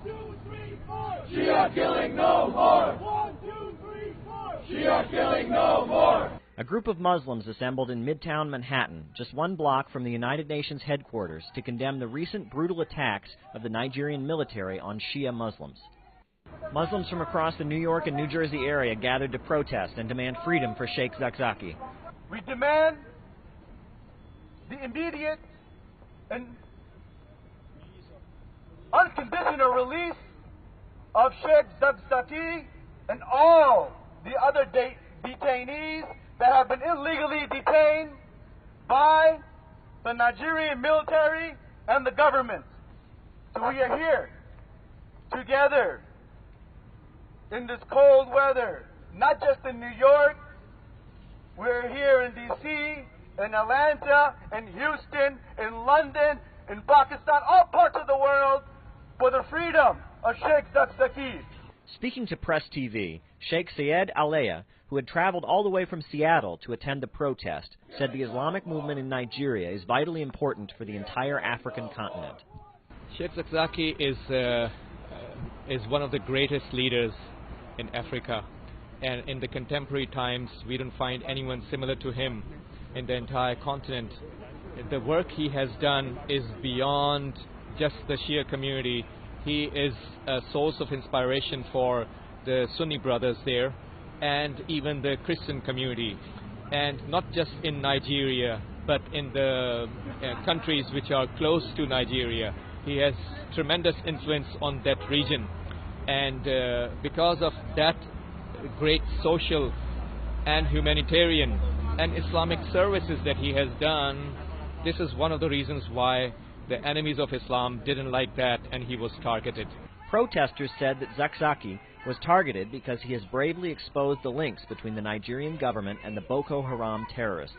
2, 3, 4. Shia killing no more. 1, 2, 3, 4. Shia killing no more. A group of Muslims assembled in Midtown Manhattan, just one block from the United Nations headquarters, to condemn the recent brutal attacks of the Nigerian military on Shia Muslims. Muslims from across the New York and New Jersey area gathered to protest and demand freedom for Sheikh Zakzaki. We demand the immediate and unconditional release of Sheikh Zakzaki and all the other detainees that have been illegally detained by the Nigerian military and the government. So we are here together in this cold weather, not just in New York. We're here in D.C., in Atlanta, in Houston, in London, in Pakistan, all parts of the world for the freedom of Sheikh Zakzaki. Speaking to Press TV, Sheikh Syed Alea, who had traveled all the way from Seattle to attend the protest, said the Islamic movement in Nigeria is vitally important for the entire African continent. Sheikh Zakzaki is one of the greatest leaders in Africa, and in the contemporary times we don't find anyone similar to him in the entire continent. The work he has done is beyond just the Shia community. He is a source of inspiration for the Sunni brothers there and even the Christian community, and not just in Nigeria but in the countries which are close to Nigeria. He has tremendous influence on that region, and because of that great social and humanitarian and Islamic services that he has done, this is one of the reasons why the enemies of Islam didn't like that and he was targeted. Protesters said that Zakzaki was targeted because he has bravely exposed the links between the Nigerian government and the Boko Haram terrorists.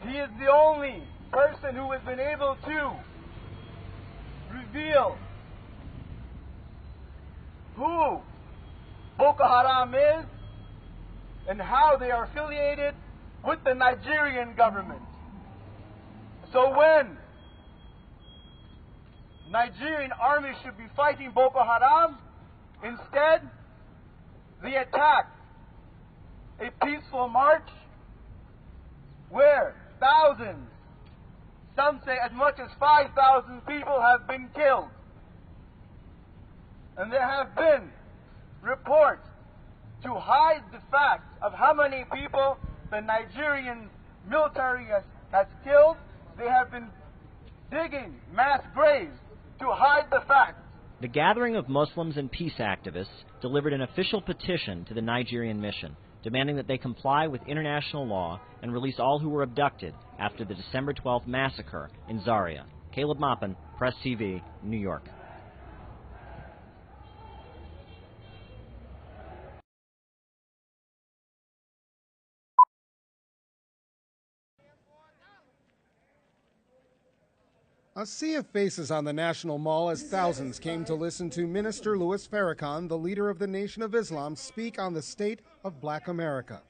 He is the only person who has been able to reveal who Boko Haram is and how they are affiliated with the Nigerian government. So when Nigerian army should be fighting Boko Haram, instead they attack a peaceful march where thousands, some say as much as 5,000 people have been killed. And there have been reports to hide the fact of how many people the Nigerian military has killed. They have been digging mass graves to hide the fact. The gathering of Muslims and peace activists delivered an official petition to the Nigerian mission, demanding that they comply with international law and release all who were abducted after the December 12th massacre in Zaria. Caleb Maupin, Press TV, New York. A sea of faces on the National Mall as thousands came to listen to Minister Louis Farrakhan, the leader of the Nation of Islam, speak on the state of Black America.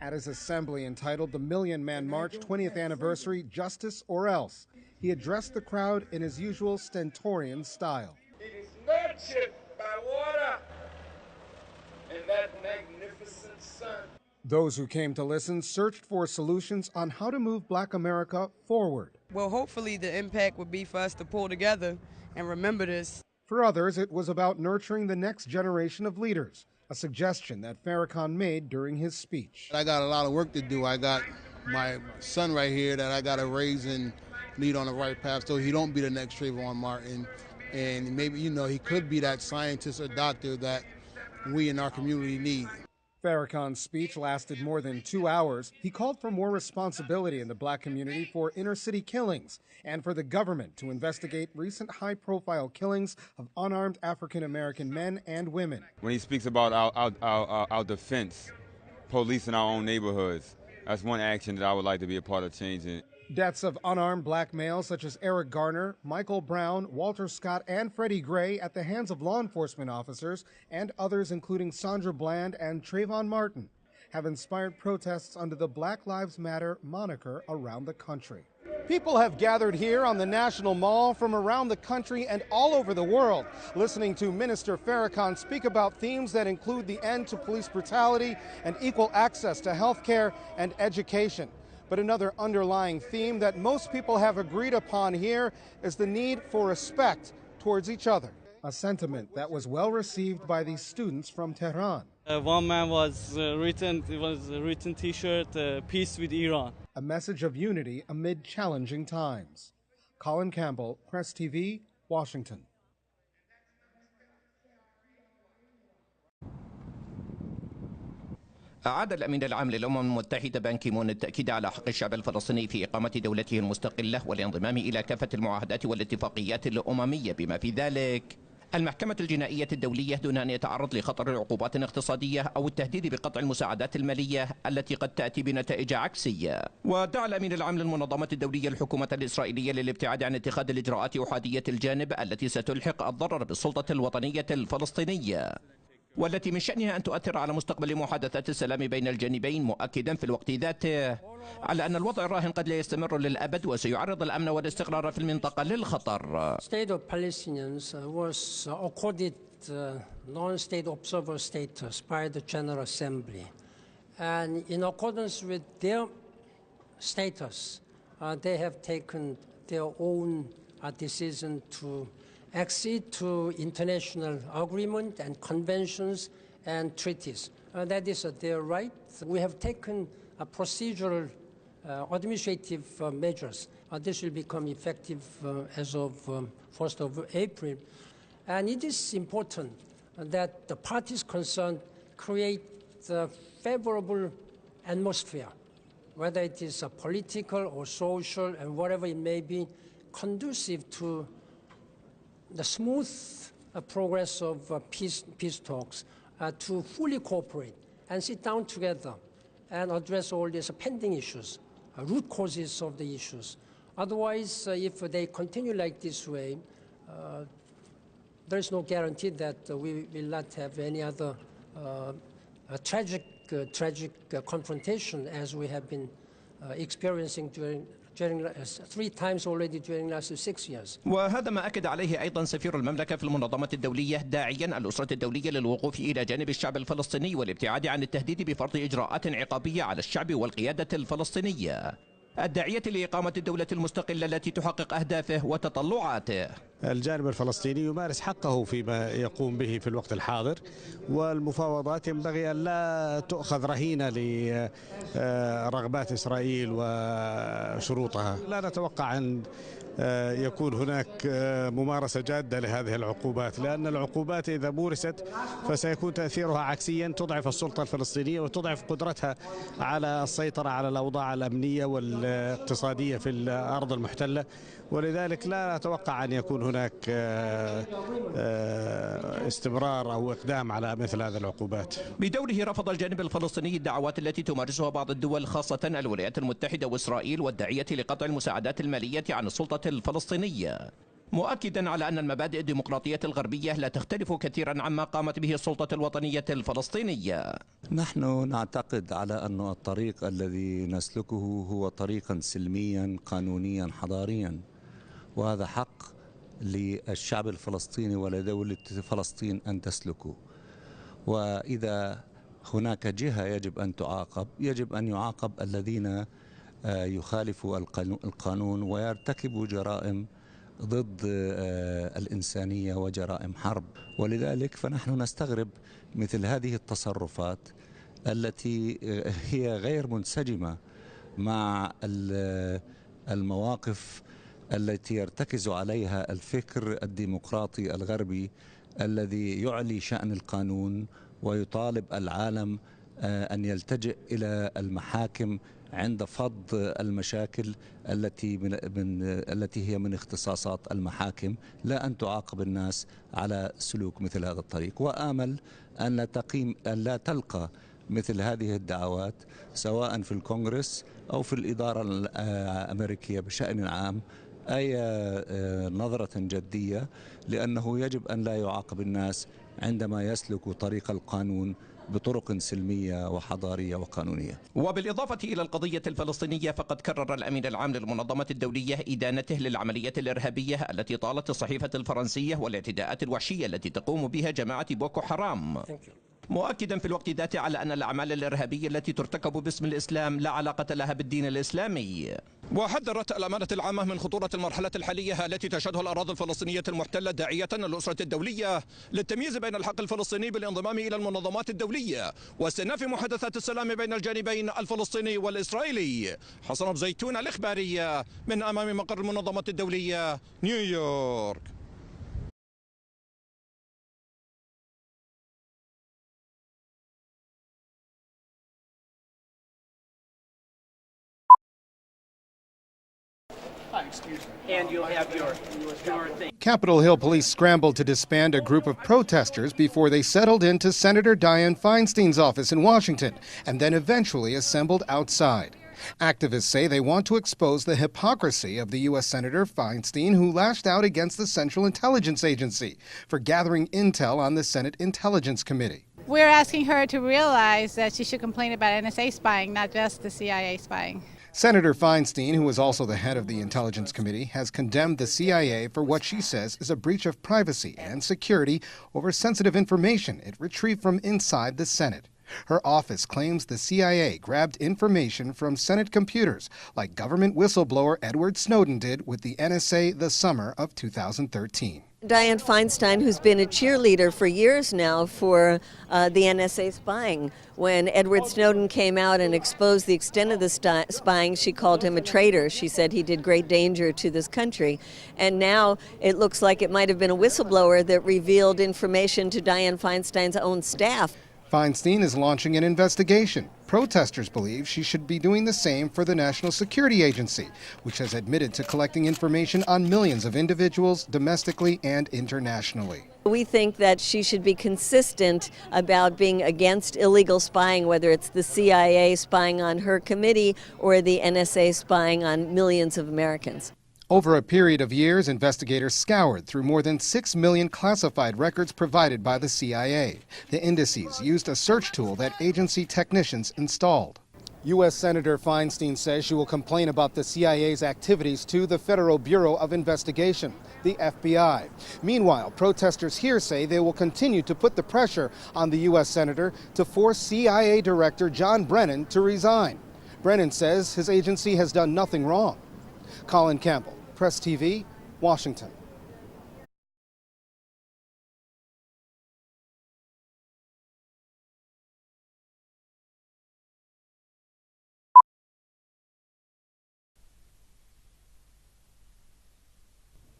At his assembly entitled the Million Man March 20th Anniversary, Justice or Else, he addressed the crowd in his usual stentorian style. It is nurtured by water and that magnificent sun. Those who came to listen searched for solutions on how to move Black America forward. Well, hopefully the impact would be for us to pull together and remember this. For others, it was about nurturing the next generation of leaders, a suggestion that Farrakhan made during his speech. I got a lot of work to do. I got my son right here that I got to raise and lead on the right path so he don't be the next Trayvon Martin. And maybe, he could be that scientist or doctor that we in our community need. Farrakhan's speech lasted more than 2 hours. He called for more responsibility in the Black community for inner-city killings and for the government to investigate recent high-profile killings of unarmed African-American men and women. When he speaks about our defense, police in our own neighborhoods, that's one action that I would like to be a part of changing. Deaths of unarmed Black males such as Eric Garner, Michael Brown, Walter Scott, and Freddie Gray at the hands of law enforcement officers and others including Sandra Bland and Trayvon Martin have inspired protests under the Black Lives Matter moniker around the country. People have gathered here on the National Mall from around the country and all over the world, listening to Minister Farrakhan speak about themes that include the end to police brutality and equal access to health care and education. But another underlying theme that most people have agreed upon here is the need for respect towards each other, a sentiment that was well received by these students from Tehran. One man was written T-shirt, peace with Iran. A message of unity amid challenging times. Colin Campbell, Press TV, Washington. أعاد الأمين العام للأمم المتحدة بان كيمون التأكيد على حق الشعب الفلسطيني في إقامة دولته المستقلة والانضمام إلى كافة المعاهدات والاتفاقيات الأممية بما في ذلك المحكمة الجنائية الدولية دون أن يتعرض لخطر العقوبات الاقتصادية أو التهديد بقطع المساعدات المالية التي قد تأتي بنتائج عكسية. ودعا الأمين العام للمنظمة الدولية الحكومة الإسرائيلية للابتعاد عن اتخاذ الإجراءات أحادية الجانب التي ستلحق الضرر بالسلطة الوطنية الفلسطينية والتي من شأنها أن تؤثر على مستقبل محادثات السلام بين الجانبين، مؤكدا في الوقت ذاته على أن الوضع الراهن قد لا يستمر للأبد وسيعرض الأمن والاستقرار في المنطقة للخطر. State of Palestinians was accorded non-state observer status by the General Assembly, and in accordance with their status, they have taken their own decision to accede to international agreement and conventions and treaties. That is their right. We have taken procedural administrative measures. This will become effective as of 1st of April. And it is important that the parties concerned create a favorable atmosphere, whether it is political or social and whatever it may be, conducive to the smooth progress of peace talks, to fully cooperate and sit down together and address all these pending issues, root causes of the issues. Otherwise, if they continue like this way, there is no guarantee that we will not have any other tragic confrontation as we have been experiencing during 3 times already during the last 6 years. وهذا ما أكد عليه أيضا سفير المملكة في المنظمة الدولية داعيا الأسرة الدولية للوقوف إلى جانب الشعب الفلسطيني والابتعاد عن التهديد بفرض إجراءات عقابية على الشعب والقيادة الفلسطينية الداعية لإقامة الدولة المستقلة التي تحقق أهدافه وتطلعاته. الجانب الفلسطيني يمارس حقه فيما يقوم به في الوقت الحاضر، والمفاوضات ينبغي أن لا تؤخذ رهينة لرغبات إسرائيل وشروطها. لا نتوقع أن يكون هناك ممارسة جادة لهذه العقوبات، لأن العقوبات إذا مورست فسيكون تأثيرها عكسيا، تضعف السلطة الفلسطينية وتضعف قدرتها على السيطرة على الأوضاع الأمنية والاقتصادية في الأرض المحتلة، ولذلك لا نتوقع أن يكون هناك استمرار أو إقدام على مثل هذه العقوبات. بدوره رفض الجانب الفلسطيني الدعوات التي تمارسها بعض الدول خاصة الولايات المتحدة وإسرائيل والداعية لقطع المساعدات المالية عن السلطة الفلسطينية، مؤكدا على أن المبادئ الديمقراطية الغربية لا تختلف كثيرا عما قامت به السلطة الوطنية الفلسطينية. نحن نعتقد على أن الطريق الذي نسلكه هو طريقا سلميا قانونيا حضاريا، وهذا حق للشعب الفلسطيني ولدولة فلسطين أن تسلكه. وإذا هناك جهة يجب أن تعاقب، يجب أن يعاقب الذين يخالفوا القانون ويرتكبوا جرائم ضد الإنسانية وجرائم حرب. ولذلك فنحن نستغرب مثل هذه التصرفات التي هي غير منسجمة مع المواقف التي يرتكز عليها الفكر الديمقراطي الغربي الذي يعلي شأن القانون ويطالب العالم أن يلتجئ إلى المحاكم عند فض المشاكل التي هي من اختصاصات المحاكم، لا أن تعاقب الناس على سلوك مثل هذا الطريق. وآمل أن لا تلقى مثل هذه الدعوات سواء في الكونغرس أو في الإدارة الأمريكية بشأن عام أي نظرة جدية، لأنه يجب أن لا يعاقب الناس عندما يسلكوا طريق القانون بطرق سلمية وحضارية وقانونية. وبالإضافة إلى القضية الفلسطينية فقد كرر الأمين العام للمنظمة الدولية إدانته للعمليات الإرهابية التي طالت الصحيفة الفرنسية والاعتداءات الوحشية التي تقوم بها جماعة بوكو حرام، مؤكدا في الوقت ذاته على أن الأعمال الإرهابية التي ترتكب باسم الإسلام لا علاقة لها بالدين الإسلامي. وحذرت الأمانة العامة من خطورة المرحلة الحالية التي تشهدها الأراضي الفلسطينية المحتلة، داعية الأسرة الدولية للتمييز بين الحق الفلسطيني بالانضمام إلى المنظمات الدولية واستئناف محادثات السلام بين الجانبين الفلسطيني والإسرائيلي. حسن أبو زيتون، الإخبارية من أمام مقر المنظمة الدولية، نيويورك. And you'll have your thing. Capitol Hill police scrambled to disband a group of protesters before they settled into Senator Dianne Feinstein's office in Washington and then eventually assembled outside. Activists say they want to expose the hypocrisy of the U.S. Senator Feinstein, who lashed out against the Central Intelligence Agency for gathering intel on the Senate Intelligence Committee. We're asking her to realize that she should complain about NSA spying, not just the CIA spying. Senator Feinstein, who is also the head of the Intelligence Committee, has condemned the CIA for what she says is a breach of privacy and security over sensitive information it retrieved from inside the Senate. Her office claims the CIA grabbed information from Senate computers, like government whistleblower Edward Snowden did with the NSA the summer of 2013. Dianne Feinstein, who's been a cheerleader for years now for the NSA spying. When Edward Snowden came out and exposed the extent of the spying, she called him a traitor. She said he did great danger to this country. And now it looks like it might have been a whistleblower that revealed information to Dianne Feinstein's own staff. Feinstein is launching an investigation. Protesters believe she should be doing the same for the National Security Agency, which has admitted to collecting information on millions of individuals domestically and internationally. We think that she should be consistent about being against illegal spying, whether it's the CIA spying on her committee or the NSA spying on millions of Americans. Over a period of years, investigators scoured through more than 6 million classified records provided by the CIA. The indices used a search tool that agency technicians installed. U.S. Senator Feinstein says she will complain about the CIA's activities to the Federal Bureau of Investigation, the FBI. Meanwhile, protesters here say they will continue to put the pressure on the U.S. Senator to force CIA Director John Brennan to resign. Brennan says his agency has done nothing wrong. Colin Campbell, Press TV, Washington.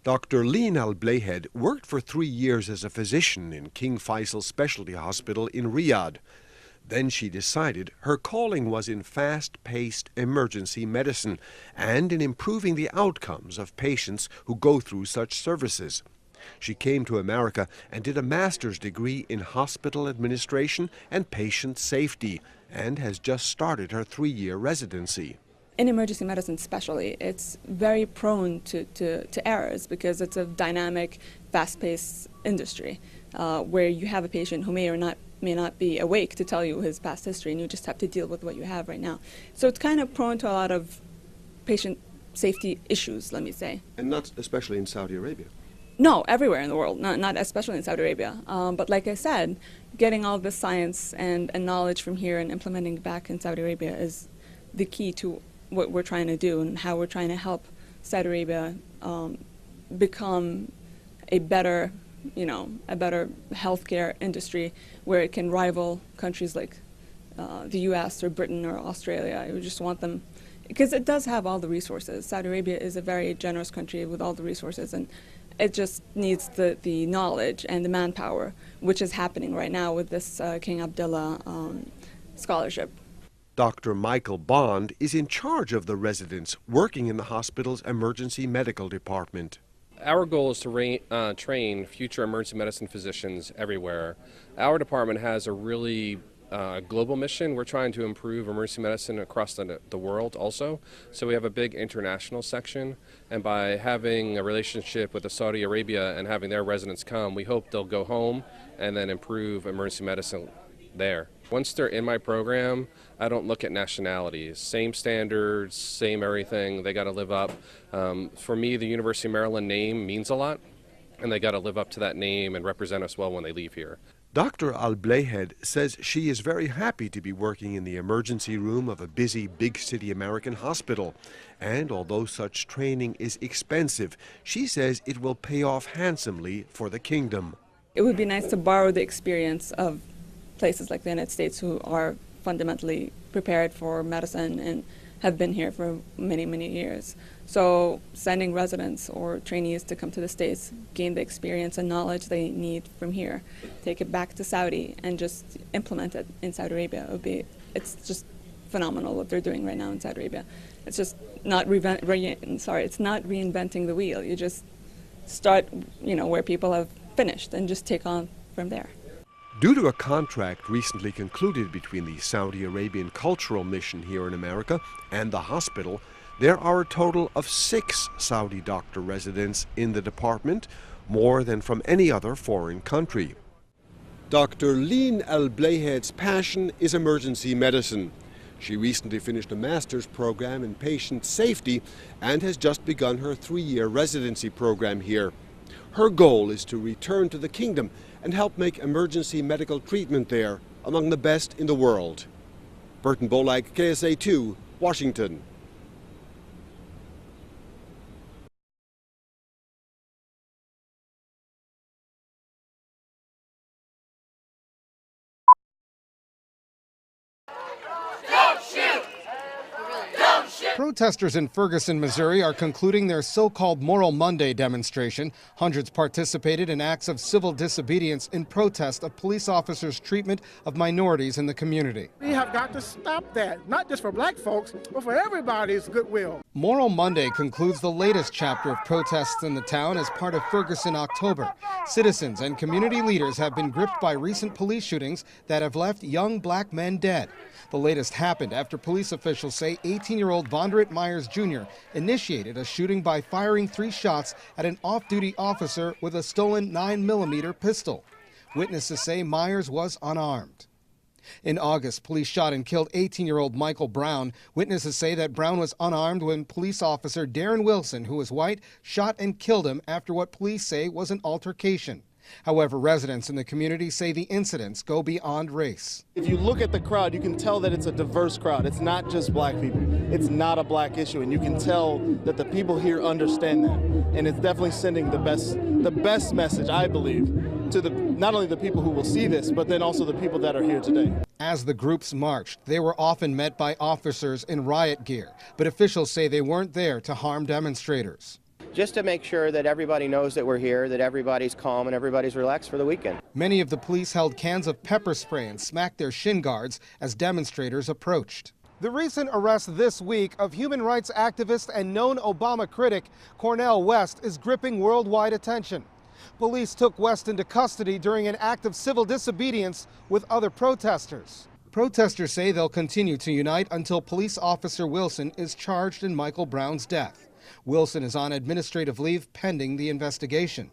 Dr. Lean Al-Blayhead worked for 3 years as a physician in King Faisal Specialty Hospital in Riyadh. Then she decided her calling was in fast-paced emergency medicine and in improving the outcomes of patients who go through such services. She came to America and did a master's degree in hospital administration and patient safety and has just started her 3-year residency. In emergency medicine especially, it's very prone to errors because it's a dynamic, fast-paced industry where you have a patient who may not be awake to tell you his past history, and you just have to deal with what you have right now. So it's kind of prone to a lot of patient safety issues, let me say. And not especially in Saudi Arabia. No, everywhere in the world, not especially in Saudi Arabia. But like I said, getting all this science and knowledge from here and implementing it back in Saudi Arabia is the key to what we're trying to do and how we're trying to help Saudi Arabia become a better healthcare industry where it can rival countries like the U.S. or Britain or Australia. We just want them, because it does have all the resources. Saudi Arabia is a very generous country with all the resources, and it just needs the knowledge and the manpower, which is happening right now with this King Abdullah scholarship. Dr. Michael Bond is in charge of the residents working in the hospital's emergency medical department. Our goal is to train future emergency medicine physicians everywhere. Our department has a really global mission. We're trying to improve emergency medicine across the world also. So we have a big international section, and by having a relationship with Saudi Arabia and having their residents come, we hope they'll go home and then improve emergency medicine there. Once they're in my program, I don't look at nationalities. Same standards, same everything. They got to live up. For me, the University of Maryland name means a lot, and they got to live up to that name and represent us well when they leave here. Dr. Al-Blayhead says she is very happy to be working in the emergency room of a busy big city American hospital. And although such training is expensive, she says it will pay off handsomely for the kingdom. It would be nice to borrow the experience of places like the United States who are fundamentally prepared for medicine and have been here for many, many years. So sending residents or trainees to come to the States, gain the experience and knowledge they need from here, take it back to Saudi and just implement it in Saudi Arabia. It's just phenomenal what they're doing right now in Saudi Arabia. It's just not it's not reinventing the wheel. You just start, where people have finished and just take on from there. Due to a contract recently concluded between the Saudi Arabian Cultural Mission here in America and the hospital, there are a total of 6 Saudi doctor residents in the department, more than from any other foreign country. Dr. Leen Al-Blayhead's passion is emergency medicine. She recently finished a master's program in patient safety and has just begun her 3-year residency program here. Her goal is to return to the kingdom and help make emergency medical treatment there among the best in the world. Burton Bolak, KSA 2, Washington. Protesters in Ferguson, Missouri are concluding their so-called Moral Monday demonstration. Hundreds participated in acts of civil disobedience in protest of police officers' treatment of minorities in the community. We have got to stop that, not just for black folks, but for everybody's goodwill. Moral Monday concludes the latest chapter of protests in the town as part of Ferguson October. Citizens and community leaders have been gripped by recent police shootings that have left young black men dead. The latest happened after police officials say 18-year-old Vondrit Myers Jr. initiated a shooting by firing 3 shots at an off-duty officer with a stolen 9mm pistol. Witnesses say Myers was unarmed. In August, police shot and killed 18-year-old Michael Brown. Witnesses say that Brown was unarmed when police officer Darren Wilson, who was white, shot and killed him after what police say was an altercation. However, residents in the community say the incidents go beyond race. If you look at the crowd, you can tell that it's a diverse crowd. It's not just black people. It's not a black issue, and you can tell that the people here understand that. And it's definitely sending the best message, I believe, to not only the people who will see this, but then also the people that are here today. As the groups marched, they were often met by officers in riot gear, but officials say they weren't there to harm demonstrators. Just to make sure that everybody knows that we're here, that everybody's calm and everybody's relaxed for the weekend. Many of the police held cans of pepper spray and smacked their shin guards as demonstrators approached. The recent arrest this week of human rights activist and known Obama critic Cornel West is gripping worldwide attention. Police took West into custody during an act of civil disobedience with other protesters. Protesters say they'll continue to unite until police officer Wilson is charged in Michael Brown's death. Wilson is on administrative leave pending the investigation.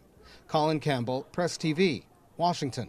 Colin Campbell, Press TV, Washington.